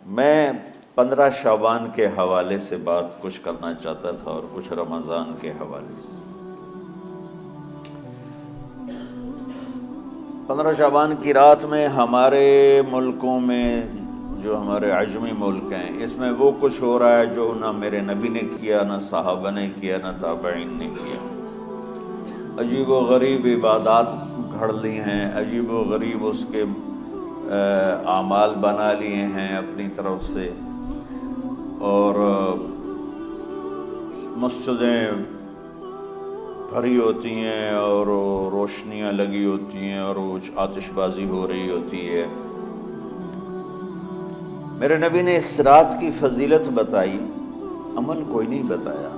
میں 15 شعبان کے حوالے سے بات کچھ کرنا چاہتا تھا اور کچھ رمضان کے حوالے سے۔ 15 شعبان کی رات میں ہمارے ملکوں میں، جو ہمارے عجمی ملک ہیں، اس میں وہ کچھ ہو رہا ہے جو نہ میرے نبی نے کیا، نہ صحابہ نے کیا، نہ تابعین نے کیا۔ عجیب و غریب عبادات گھڑ لی ہیں، عجیب و غریب اس کے اعمال بنا لیے ہیں اپنی طرف سے، اور مسجدیں بھری ہوتی ہیں اور روشنیاں لگی ہوتی ہیں اور وہ آتش بازی ہو رہی ہوتی ہے۔ میرے نبی نے اس رات کی فضیلت بتائی، عمل کوئی نہیں بتایا۔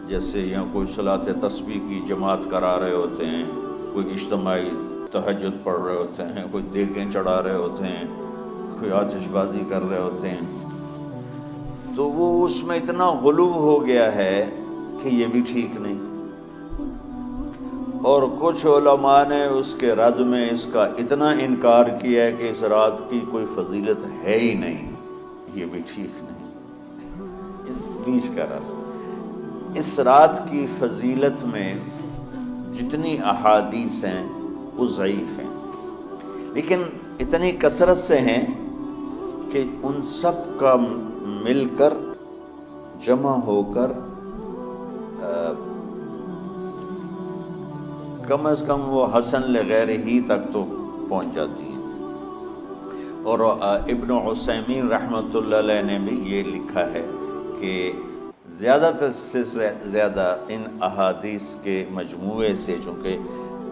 جیسے یہاں کوئی صلاۃ تسبیح کی جماعت کرا رہے ہوتے ہیں، کوئی اجتماعی تہجد پڑھ رہے ہوتے ہیں، کوئی دیگیں چڑھا رہے ہوتے ہیں، کوئی آتش بازی کر رہے ہوتے ہیں، تو وہ اس میں اتنا غلو ہو گیا ہے کہ یہ بھی ٹھیک نہیں۔ اور کچھ علماء نے اس کے رد میں اس کا اتنا انکار کیا ہے کہ اس رات کی کوئی فضیلت ہے ہی نہیں، یہ بھی ٹھیک نہیں۔ اس بیچ کا راستہ، اس رات کی فضیلت میں جتنی احادیث ہیں وہ ضعیف ہیں، لیکن اتنی کثرت سے ہیں کہ ان سب کا مل کر جمع ہو کر کم از کم وہ حسن لغیر ہی تک تو پہنچ جاتی ہیں۔ اور ابن عثیمین رحمۃ اللہ علیہ نے بھی یہ لکھا ہے کہ زیادہ سے زیادہ ان احادیث کے مجموعے سے، چونکہ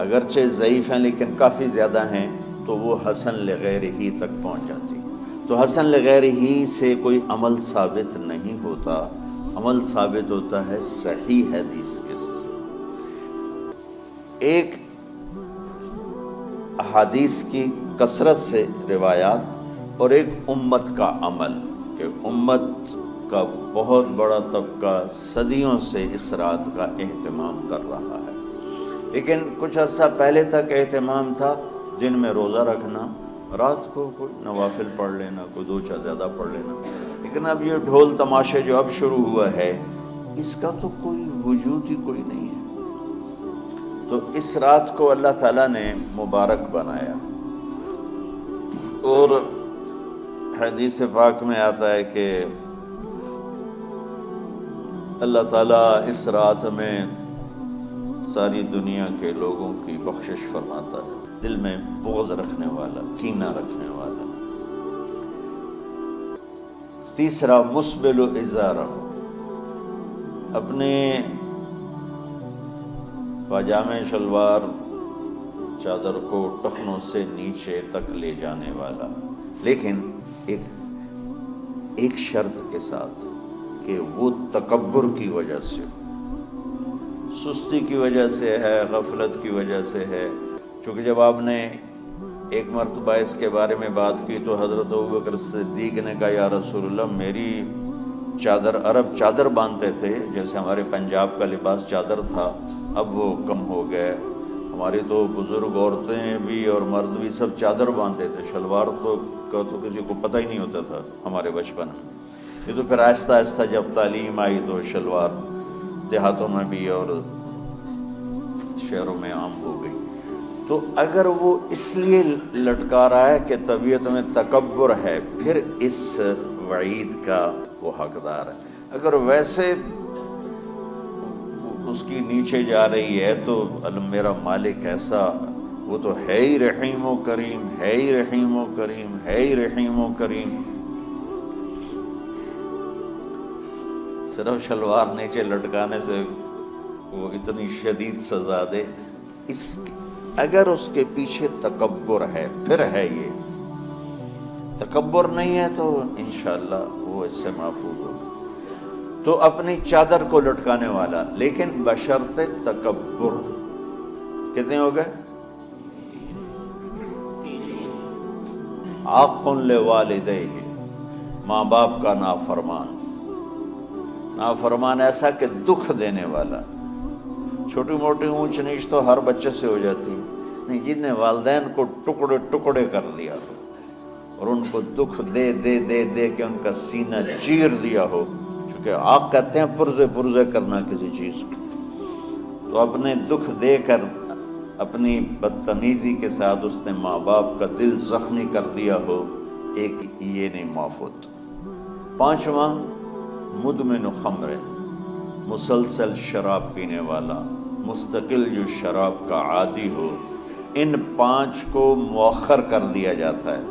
اگرچہ ضعیف ہیں لیکن کافی زیادہ ہیں، تو وہ حسن لغیر ہی تک پہنچ جاتی ہے۔ تو حسن لغیر ہی سے کوئی عمل ثابت نہیں ہوتا، عمل ثابت ہوتا ہے صحیح حدیث کے سے۔ ایک احادیث کی کثرت سے روایات اور ایک امت کا عمل، کہ امت کا بہت بڑا طبقہ صدیوں سے اس رات کا اہتمام کر رہا ہے، لیکن کچھ عرصہ پہلے تک اہتمام تھا دن میں روزہ رکھنا، رات کو کوئی نوافل پڑھ لینا، کوئی 2 چار زیادہ پڑھ لینا، لیکن اب یہ ڈھول تماشے جو اب شروع ہوا ہے، اس کا تو کوئی وجود ہی کوئی نہیں ہے۔ تو اس رات کو اللہ تعالیٰ نے مبارک بنایا، اور حدیث پاک میں آتا ہے کہ اللہ تعالیٰ اس رات میں ساری دنیا کے لوگوں کی بخشش فرماتا ہے۔ دل میں بغض رکھنے والا، کینہ رکھنے والا۔ تیسرا، مسبل ازارہ، اپنے پاجامے شلوار چادر کو ٹخنوں سے نیچے تک لے جانے والا، لیکن ایک شرط کے ساتھ کہ وہ تکبر کی وجہ سے، سستی کی وجہ سے ہے، غفلت کی وجہ سے ہے۔ چونکہ جب آپ نے ایک مرتبہ اس کے بارے میں بات کی تو حضرت ابوبکر صدیق نے کہا، یا رسول اللہ، میری چادر، عرب چادر باندھتے تھے، جیسے ہمارے پنجاب کا لباس چادر تھا، اب وہ کم ہو گئے۔ ہماری تو بزرگ عورتیں بھی اور مرد بھی سب چادر باندھتے تھے، شلوار تو کسی کو پتہ ہی نہیں ہوتا تھا ہمارے بچپن میں۔ یہ تو پھر آہستہ آہستہ جب تعلیم آئی تو شلوار دیہاتوں میں بھی اور شہروں میں عام ہو گئی۔ تو اگر وہ اس لیے لٹکا رہا ہے کہ طبیعت میں تکبر ہے، پھر اس وعید کا وہ حقدار ہے۔ اگر ویسے اس کی نیچے جا رہی ہے تو میرا مالک ایسا، وہ تو ہے ہی رحیم و کریم، ہے ہی رحیم و کریم، ہے ہی رحیم و کریم۔ صرف شلوار نیچے لٹکانے سے وہ اتنی شدید سزا دے، اگر اس کے پیچھے تکبر ہے، پھر ہے یہ تکبر نہیں ہے تو انشاءاللہ وہ اس سے محفوظ ہوگا۔ تو اپنی چادر کو لٹکانے والا، لیکن بشرط تکبر۔ کتنے ہو گئے؟ عاق لوالدیہ، ماں باپ کا نافرمان، نافرمان ایسا کہ دکھ دینے والا، چھوٹی موٹی اونچ نیچ تو ہر بچے سے ہو جاتی ہے، نہیں، جن نے والدین کو ٹکڑے ٹکڑے کر دیا ہو اور ان کو دکھ دے دے دے دے کے ان کا سینہ چیر دیا ہو، چونکہ آپ کہتے ہیں پرزے پرزے کرنا کسی چیز کو، تو اپنے دکھ دے کر اپنی بدتمیزی کے ساتھ اس نے ماں باپ کا دل زخمی کر دیا ہو، ایک یہ نہیں معاف ہوتا۔ پانچواں، مدمن خمر، مسلسل شراب پینے والا، مستقل جو شراب کا عادی ہو، ان 5 کو مؤخر کر دیا جاتا ہے۔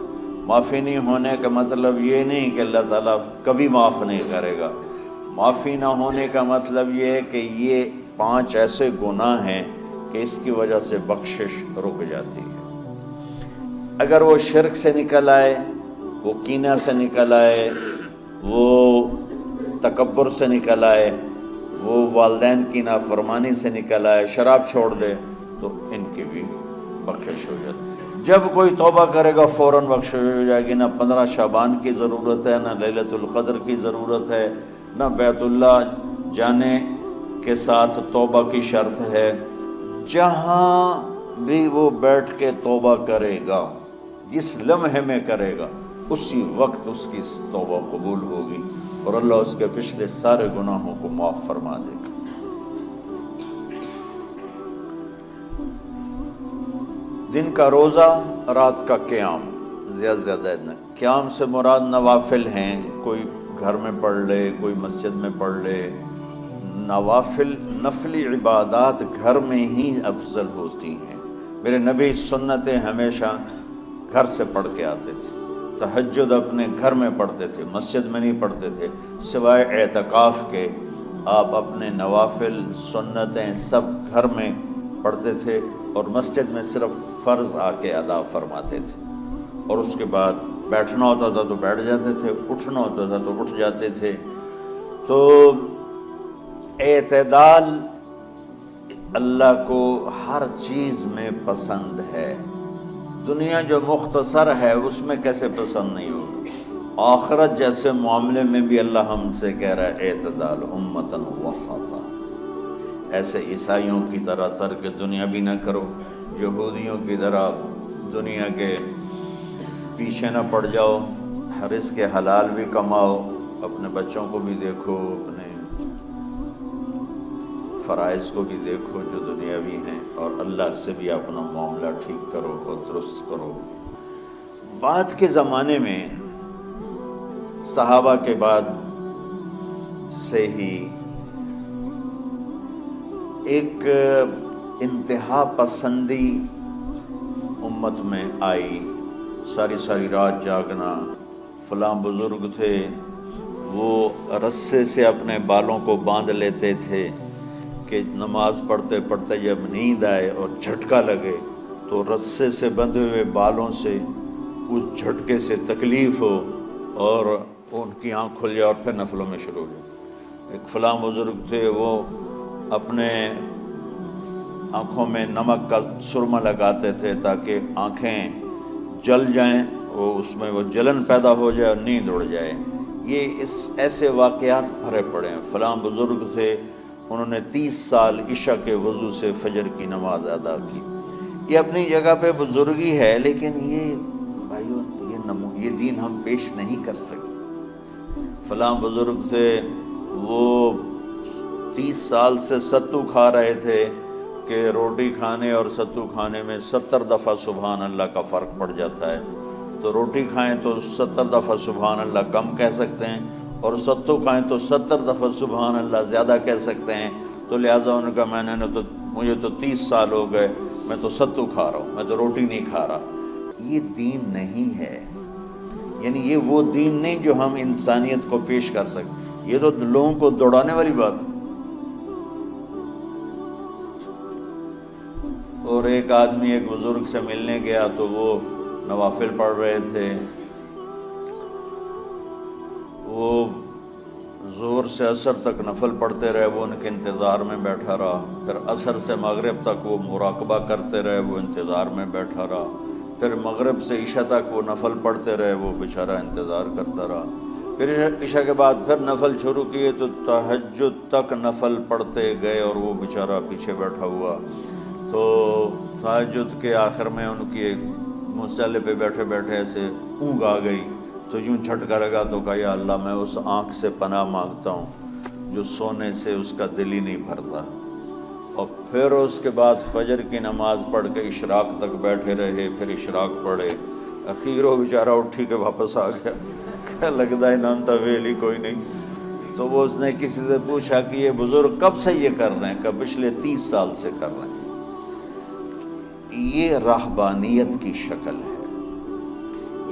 معافی نہیں ہونے کا مطلب یہ نہیں کہ اللہ تعالیٰ کبھی معاف نہیں کرے گا، معافی نہ ہونے کا مطلب یہ ہے کہ یہ 5 ایسے گناہ ہیں کہ اس کی وجہ سے بخشش رک جاتی ہے۔ اگر وہ شرک سے نکل آئے، وہ کینہ سے نکل آئے، وہ تکبر سے نکل آئے، وہ والدین کی نافرمانی سے نکل آئے، شراب چھوڑ دے، تو ان کی بھی بخشش ہو جاتی ہے۔ جب کوئی توبہ کرے گا فوراً بخشش ہو جائے گی، نہ 15 شعبان کی ضرورت ہے، نہ لیلۃ القدر کی ضرورت ہے، نہ بیت اللہ جانے کے ساتھ توبہ کی شرط ہے۔ جہاں بھی وہ بیٹھ کے توبہ کرے گا، جس لمحے میں کرے گا، اسی وقت اس کی توبہ قبول ہوگی اور اللہ اس کے پچھلے سارے گناہوں کو معاف فرما دے گا۔ دن کا روزہ، رات کا قیام، زیادہ زیادہ قیام سے مراد نوافل ہیں، کوئی گھر میں پڑھ لے، کوئی مسجد میں پڑھ لے۔ نوافل، نفلی عبادات گھر میں ہی افضل ہوتی ہیں۔ میرے نبی سنتیں ہمیشہ گھر سے پڑھ کے آتے تھے، تہجد اپنے گھر میں پڑھتے تھے، مسجد میں نہیں پڑھتے تھے، سوائے اعتکاف کے آپ اپنے نوافل سنتیں سب گھر میں پڑھتے تھے، اور مسجد میں صرف فرض آ کے ادا فرماتے تھے، اور اس کے بعد بیٹھنا ہوتا تھا تو بیٹھ جاتے تھے، اٹھنا ہوتا تھا تو اٹھ جاتے تھے۔ تو اعتدال اللہ کو ہر چیز میں پسند ہے۔ دنیا جو مختصر ہے اس میں کیسے پسند نہیں ہوگی؟ آخرت جیسے معاملے میں بھی اللہ ہم سے کہہ رہا ہے اعتدال، امتاً وسطا۔ ایسے عیسائیوں کی طرح ترک دنیا بھی نہ کرو، یہودیوں کی طرح دنیا کے پیچھے نہ پڑ جاؤ، رزق حلال بھی کماؤ، اپنے بچوں کو بھی دیکھو، اپنے فرائض کو بھی دیکھو جو دنیاوی ہیں، اور اللہ سے بھی اپنا معاملہ ٹھیک کرو اور درست کرو۔ بعد کے زمانے میں صحابہ کے بعد سے ہی ایک انتہا پسندی امت میں آئی، ساری ساری رات جاگنا۔ فلاں بزرگ تھے، وہ رسے سے اپنے بالوں کو باندھ لیتے تھے کہ نماز پڑھتے پڑھتے جب نیند آئے اور جھٹکا لگے تو رسے سے بندھے ہوئے بالوں سے اس جھٹکے سے تکلیف ہو اور ان کی آنکھ کھل جائے اور پھر نفلوں میں شروع ہو جائے۔ ایک فلاں بزرگ تھے، وہ اپنے آنکھوں میں نمک کا سرما لگاتے تھے تاکہ آنکھیں جل جائیں، وہ اس میں وہ جلن پیدا ہو جائے اور نیند اڑ جائے۔ یہ ایسے واقعات بھرے پڑے ہیں۔ فلاں بزرگ تھے، انہوں نے 30 سال عشاء کے وضو سے فجر کی نماز ادا کی۔ یہ اپنی جگہ پہ بزرگی ہے، لیکن یہ بھائیو یہ دین ہم پیش نہیں کر سکتے۔ فلاں بزرگ تھے، وہ 30 سال سے ستو کھا رہے تھے کہ روٹی کھانے اور ستو کھانے میں 70 دفعہ سبحان اللہ کا فرق پڑ جاتا ہے، تو روٹی کھائیں تو 70 دفعہ سبحان اللہ کم کہہ سکتے ہیں، اور ستو کھائیں تو 70 دفعہ سبحان اللہ زیادہ کہہ سکتے ہیں۔ تو لہٰذا ان کا مجھے تو 30 سال ہو گئے، میں تو ستو کھا رہا ہوں، میں تو روٹی نہیں کھا رہا۔ یہ دین نہیں ہے، یعنی یہ وہ دین نہیں جو ہم انسانیت کو پیش کر سکتے۔ یہ تو لوگوں کو دوڑانے والی بات۔ اور ایک آدمی ایک بزرگ سے ملنے گیا تو وہ نوافل پڑھ رہے تھے، وہ ظہر سے عصر تک نفل پڑھتے رہے، وہ ان کے انتظار میں بیٹھا رہا، پھر عصر سے مغرب تک وہ مراقبہ کرتے رہے، وہ انتظار میں بیٹھا رہا، پھر مغرب سے عشاء تک وہ نفل پڑھتے رہے، وہ بیچارہ انتظار کرتا رہا، پھر عشاء کے بعد پھر نفل شروع کیے تو تہجد تک نفل پڑھتے گئے، اور وہ بیچارہ پیچھے بیٹھا ہوا، تو تہجد کے آخر میں ان کی مصلی پہ بیٹھے بیٹھے ایسے اونگ آ گئی، تو یوں جھٹکا لگا تو کہا یا اللہ میں اس آنکھ سے پناہ مانگتا ہوں جو سونے سے اس کا دل ہی نہیں بھرتا۔ اور پھر اس کے بعد فجر کی نماز پڑھ کے اشراق تک بیٹھے رہے، پھر اشراق پڑھے، اخیر وہ بیچارہ اٹھی کے واپس آ گیا، کہ لگتا ہے نام ویل ہی کوئی نہیں۔ تو وہ اس نے کسی سے پوچھا کہ یہ بزرگ کب سے یہ کر رہے ہیں؟ کہ پچھلے 30 سال سے کر رہے ہیں۔ یہ راہبانیت کی شکل ہے،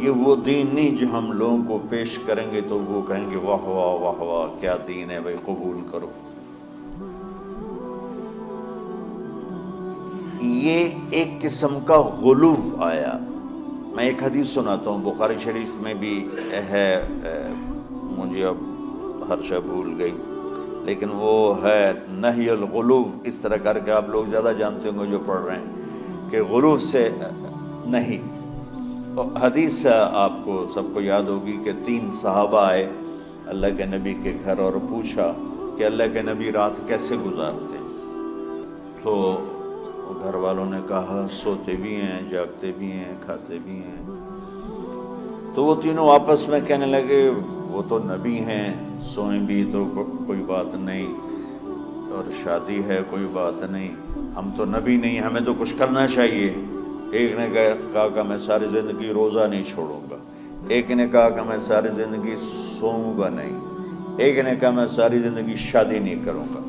یہ وہ دین نہیں جو ہم لوگوں کو پیش کریں گے تو وہ کہیں گے واہ واہ واہ واہ کیا دین ہے بھائی، قبول کرو۔ یہ ایک قسم کا غلو آیا۔ میں ایک حدیث سناتا ہوں، بخاری شریف میں بھی ہے، مجھے اب ہر شے بھول گئی، لیکن وہ ہے نہی الغلو، اس طرح کر کے آپ لوگ زیادہ جانتے ہوں گے جو پڑھ رہے ہیں، کہ غلو سے نہیں۔ حدیث آپ کو سب کو یاد ہوگی کہ 3 صحابہ آئے اللہ کے نبی کے گھر اور پوچھا کہ اللہ کے نبی رات کیسے گزارتے؟ تو گھر والوں نے کہا سوتے بھی ہیں، جاگتے بھی ہیں، کھاتے بھی ہیں۔ تو وہ تینوں آپس میں کہنے لگے وہ تو نبی ہیں، سوئیں بھی تو کوئی بات نہیں، اور شادی ہے کوئی بات نہیں، ہم تو نبی نہیں، ہمیں تو کچھ کرنا چاہیے۔ ایک نے کہا کہ میں ساری زندگی روزہ نہیں چھوڑوں گا، ایک نے کہا کہ میں ساری زندگی سوؤں گا نہیں، ایک نے کہا میں ساری زندگی شادی نہیں کروں گا۔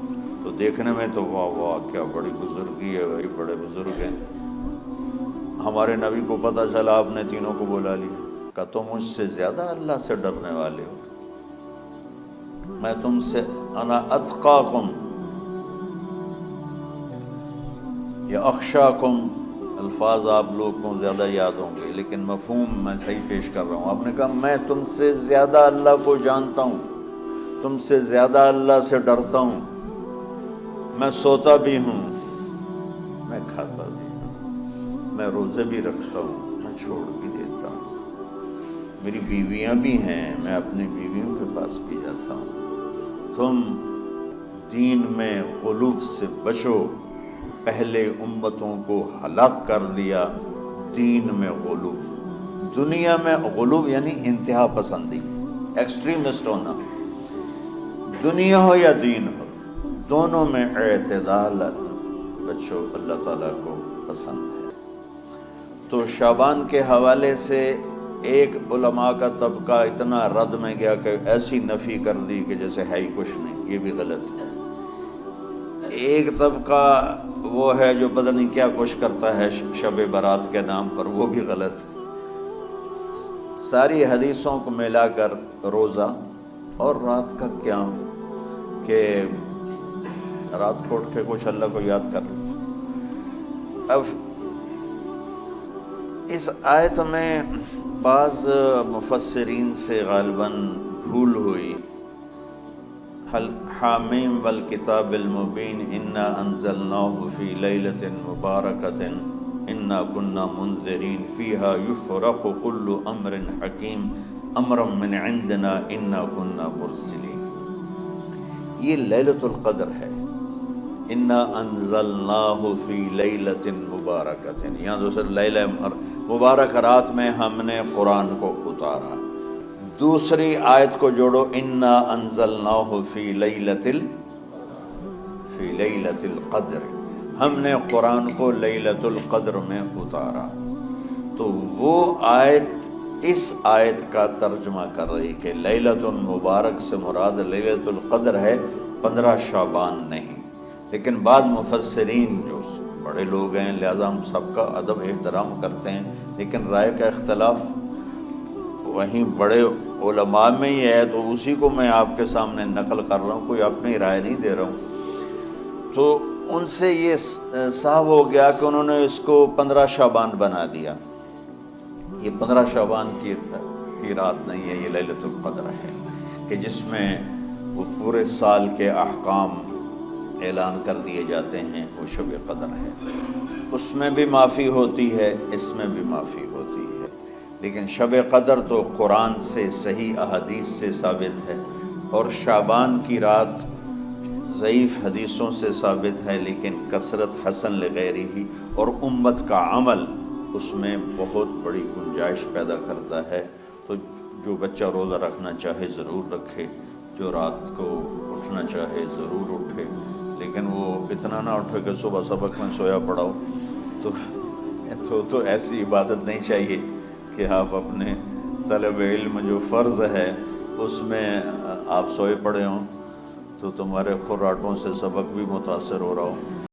تو دیکھنے میں تو واہ واہ کیا بڑی بزرگی ہے بھائی، بڑے بزرگ ہیں۔ ہمارے نبی کو پتہ چلا، آپ نے تینوں کو بلا لیا، کہا تم مجھ سے زیادہ اللہ سے ڈرنے والے ہو، میں تم سے انا اتقاکم یا اخشاکم، الفاظ آپ لوگ کو زیادہ یاد ہوں گے لیکن مفہوم میں صحیح پیش کر رہا ہوں۔ آپ نے کہا میں تم سے زیادہ اللہ کو جانتا ہوں، تم سے زیادہ اللہ سے ڈرتا ہوں، میں سوتا بھی ہوں، میں کھاتا بھی ہوں، میں روزے بھی رکھتا ہوں، میں چھوڑ بھی دیتا ہوں، میری بیویاں بھی ہیں، میں اپنی بیویوں کے پاس بھی جاتا ہوں۔ تم دین میں غلو سے بچو، پہلے امتوں کو ہلاک کر دیا دین میں غلو۔ دنیا میں غلو یعنی انتہا پسندی، ایکسٹریمسٹ ہونا، دنیا ہو یا دین ہو، دونوں میں اعتدال بچو، اللہ تعالیٰ کو پسند ہے۔ تو شعبان کے حوالے سے ایک علماء کا طبقہ اتنا رد میں گیا کہ ایسی نفی کر دی کہ جیسے ہے ہی کچھ نہیں، یہ بھی غلط ہے۔ ایک طبقہ وہ ہے جو پتہ نہیں کیا کچھ کرتا ہے شب برات کے نام پر، وہ بھی غلط۔ ساری حدیثوں کو ملا کر روزہ اور رات کا قیام، کہ رات کو اٹھ کے کچھ اللہ کو یاد کر لو۔ اب اس آیت میں بعض مفسرین سے غالباً بھول ہوئی، حامیم والکتاب المبین انا انزلناہ فی لیلۃ مبارکۃ انا کنا منذرین فیہا یفرق کل امر حکیم امرا من عندنا انا کنا مرسلین۔ یہ لیلۃ القدر ہے، انا انزلناہ فی لیلۃ مبارکۃ، یہاں دوسرا لیلہ مبارک رات میں ہم نے قرآن کو اتارا۔ دوسری آیت کو جوڑو، انا انزلناہ فی لیلۃ القدر، ہم نے قرآن کو لیلۃ القدر میں اتارا۔ تو وہ آیت اس آیت کا ترجمہ کر رہی کہ لیلۃ المبارک سے مراد لیلۃ القدر ہے، 15 شعبان نہیں۔ لیکن بعض مفسرین جو بڑے لوگ ہیں، لہذا ہم سب کا ادب احترام کرتے ہیں، لیکن رائے کا اختلاف وہیں بڑے علماء میں ہی ہے، تو اسی کو میں آپ کے سامنے نقل کر رہا ہوں، کوئی اپنی رائے نہیں دے رہا ہوں۔ تو ان سے یہ صاف ہو گیا کہ انہوں نے اس کو 15 شعبان بنا دیا۔ یہ 15 شعبان کی رات نہیں ہے، یہ لیلۃ القدر ہے، کہ جس میں وہ پورے سال کے احکام اعلان کر دیے جاتے ہیں، وہ شب قدر ہے۔ اس میں بھی معافی ہوتی ہے، اس میں بھی معافی ہوتی ہے، لیکن شب قدر تو قرآن سے صحیح احادیث سے ثابت ہے، اور شعبان کی رات ضعیف حدیثوں سے ثابت ہے، لیکن کثرت حسن لغیرہ ہی اور امت کا عمل اس میں بہت بڑی گنجائش پیدا کرتا ہے۔ تو جو بچہ روزہ رکھنا چاہے ضرور رکھے، جو رات کو اٹھنا چاہے ضرور اٹھے، لیکن وہ اتنا نہ اٹھے کہ صبح سبق میں سویا پڑا ہو۔ تو ایسی عبادت نہیں چاہیے کہ آپ اپنے طلب علم جو فرض ہے اس میں آپ سوئے پڑے ہوں تو تمہارے خراٹوں سے سبق بھی متاثر ہو رہا ہو۔